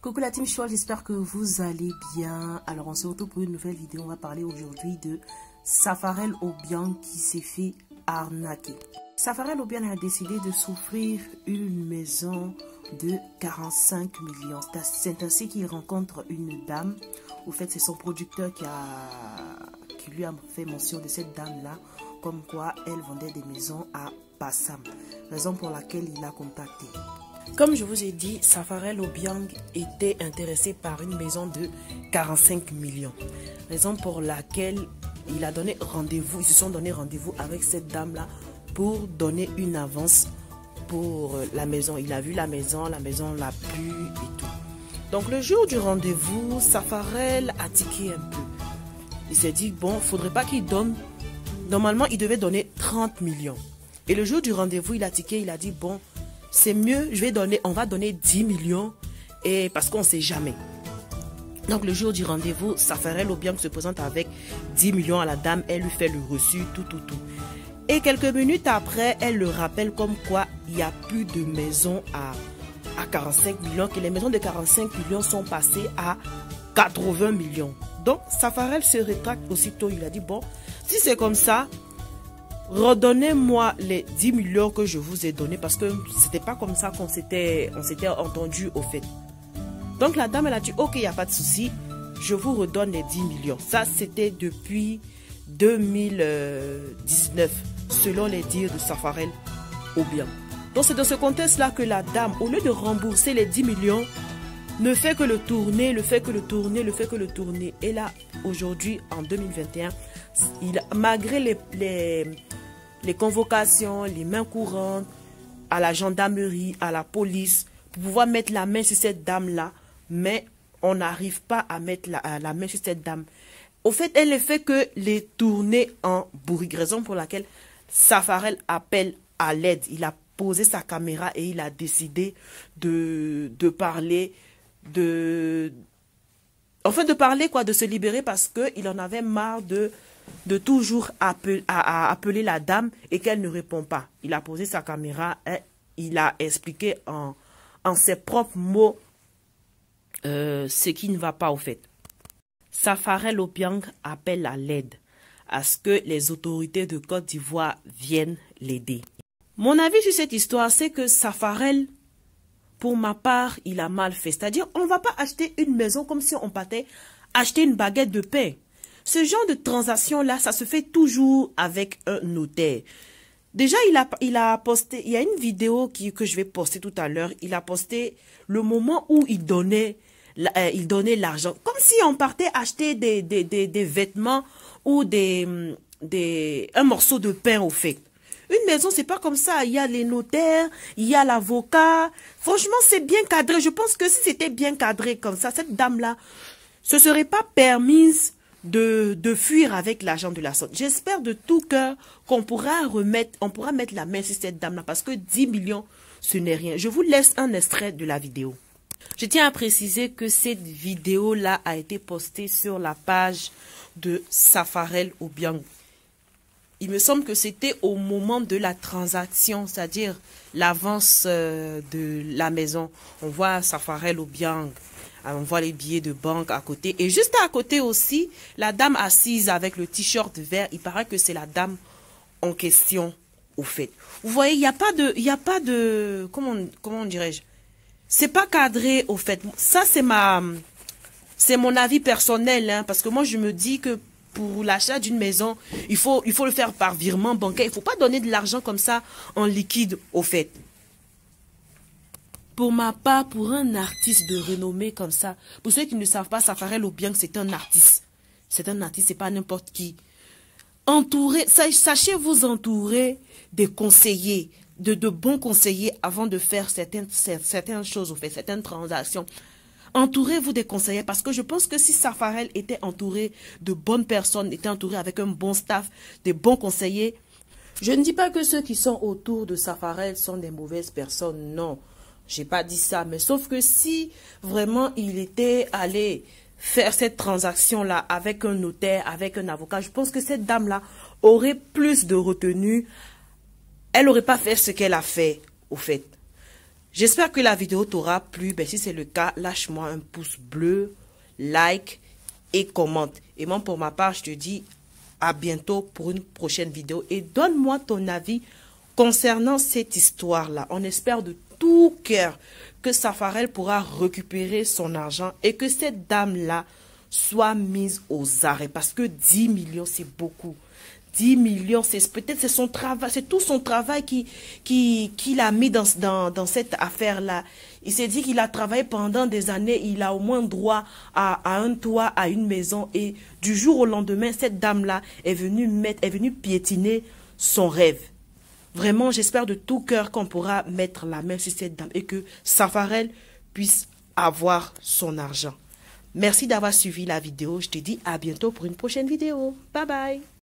Coucou la team Choix, j'espère que vous allez bien. Alors on se retrouve pour une nouvelle vidéo. On va parler aujourd'hui de Safarel Obiang qui s'est fait arnaquer. Safarel Obiang a décidé de s'offrir une maison de 45 millions. C'est ainsi qu'il rencontre une dame. Au fait, c'est son producteur qui lui a fait mention de cette dame-là, comme quoi elle vendait des maisons à Bassam. Raison pour laquelle il l'a contacté. Comme je vous ai dit, Safarel Obiang était intéressé par une maison de 45 millions. Raison pour laquelle il a donné rendez-vous, ils se sont donné rendez-vous avec cette dame-là pour donner une avance pour la maison. Il a vu la maison l'a plu et tout. Donc le jour du rendez-vous, Safarel a tiqué un peu. Il s'est dit, bon, faudrait pas qu'il donne. Normalement, il devait donner 30 millions. Et le jour du rendez-vous, il a tiqué, il a dit, bon, c'est mieux, on va donner 10 millions et parce qu'on ne sait jamais. Donc le jour du rendez-vous, Safarel Obiang se présente avec 10 millions à la dame, elle lui fait le reçu, tout. Et quelques minutes après, elle le rappelle comme quoi il n'y a plus de maisons à 45 millions, que les maisons de 45 millions sont passées à 80 millions. Donc Safarel se rétracte aussitôt, il a dit, bon, si c'est comme ça, redonnez-moi les 10 millions que je vous ai donnés parce que c'était pas comme ça on s'était entendu au fait. Donc la dame elle a dit ok, il n'y a pas de souci, je vous redonne les 10 millions. Ça c'était depuis 2019 selon les dires de Safarel Obiang. Donc c'est dans ce contexte là que la dame, au lieu de rembourser les 10 millions, ne fait que le tourner, Et là, aujourd'hui, en 2021, malgré les convocations, les mains courantes à la gendarmerie, à la police, pour pouvoir mettre la main sur cette dame-là, mais on n'arrive pas à mettre la main sur cette dame. Au fait, elle ne fait que les tourner en bourrique, raison pour laquelle Safarel appelle à l'aide. Il a posé sa caméra et il a décidé de parler, de se libérer parce qu'il en avait marre de toujours appeler la dame et qu'elle ne répond pas. Il a posé sa caméra et il a expliqué en ses propres mots ce qui ne va pas au fait. Safarel Obiang appelle à l'aide, à ce que les autorités de Côte d'Ivoire viennent l'aider. Mon avis sur cette histoire, c'est que Safarel, pour ma part, il a mal fait. C'est-à-dire, on ne va pas acheter une maison comme si on partait acheter une baguette de pain. Ce genre de transaction-là, ça se fait toujours avec un notaire. Déjà, il a posté, il y a une vidéo que je vais poster tout à l'heure. Il a posté le moment où il donnait l'argent. Comme si on partait acheter des vêtements ou un morceau de pain au fait. Une maison, c'est pas comme ça. Il y a les notaires, il y a l'avocat. Franchement, c'est bien cadré. Je pense que si c'était bien cadré comme ça, cette dame-là, ce serait pas permise de fuir avec l'argent de la sorte. J'espère de tout cœur qu'on pourra mettre la main sur cette dame-là parce que 10 millions, ce n'est rien. Je vous laisse un extrait de la vidéo. Je tiens à préciser que cette vidéo-là a été postée sur la page de Safarel Obiang. Il me semble que c'était au moment de la transaction, c'est-à-dire l'avance de la maison. On voit Safarel Obiang, on voit les billets de banque à côté. Et juste à côté aussi, la dame assise avec le t-shirt vert, il paraît que c'est la dame en question au fait. Vous voyez, il n'y a pas de, comment dirais-je, c'est pas cadré au fait. Ça c'est mon avis personnel, hein, parce que moi je me dis que pour l'achat d'une maison, il faut le faire par virement bancaire. Il ne faut pas donner de l'argent comme ça en liquide au fait. Pour ma part, pour un artiste de renommée comme ça, pour ceux qui ne savent pas, Safarel Obiang, c'est un artiste. C'est un artiste, c'est pas n'importe qui. Sachez vous entourer des conseillers, de bons conseillers avant de faire certaines choses, au fait, certaines transactions. Entourez-vous des conseillers parce que je pense que si Safarel était entouré de bonnes personnes, était entouré avec un bon staff, des bons conseillers, je ne dis pas que ceux qui sont autour de Safarel sont des mauvaises personnes, non, j'ai pas dit ça, mais sauf que si vraiment il était allé faire cette transaction-là avec un notaire, avec un avocat, je pense que cette dame-là aurait plus de retenue, elle n'aurait pas fait ce qu'elle a fait, au fait. J'espère que la vidéo t'aura plu. Ben, si c'est le cas, lâche-moi un pouce bleu, like et commente. Et moi, pour ma part, je te dis à bientôt pour une prochaine vidéo. Et donne-moi ton avis concernant cette histoire-là. On espère de tout cœur que Safarel pourra récupérer son argent et que cette dame-là soit mise aux arrêts. Parce que 10 millions, c'est beaucoup. 10 millions, c'est peut-être c'est son travail, c'est tout son travail qu'il a mis dans cette affaire-là. Il s'est dit qu'il a travaillé pendant des années, il a au moins droit à un toit, à une maison. Et du jour au lendemain, cette dame-là est venue piétiner son rêve. Vraiment, j'espère de tout cœur qu'on pourra mettre la main sur cette dame et que Safarel puisse avoir son argent. Merci d'avoir suivi la vidéo. Je te dis à bientôt pour une prochaine vidéo. Bye bye.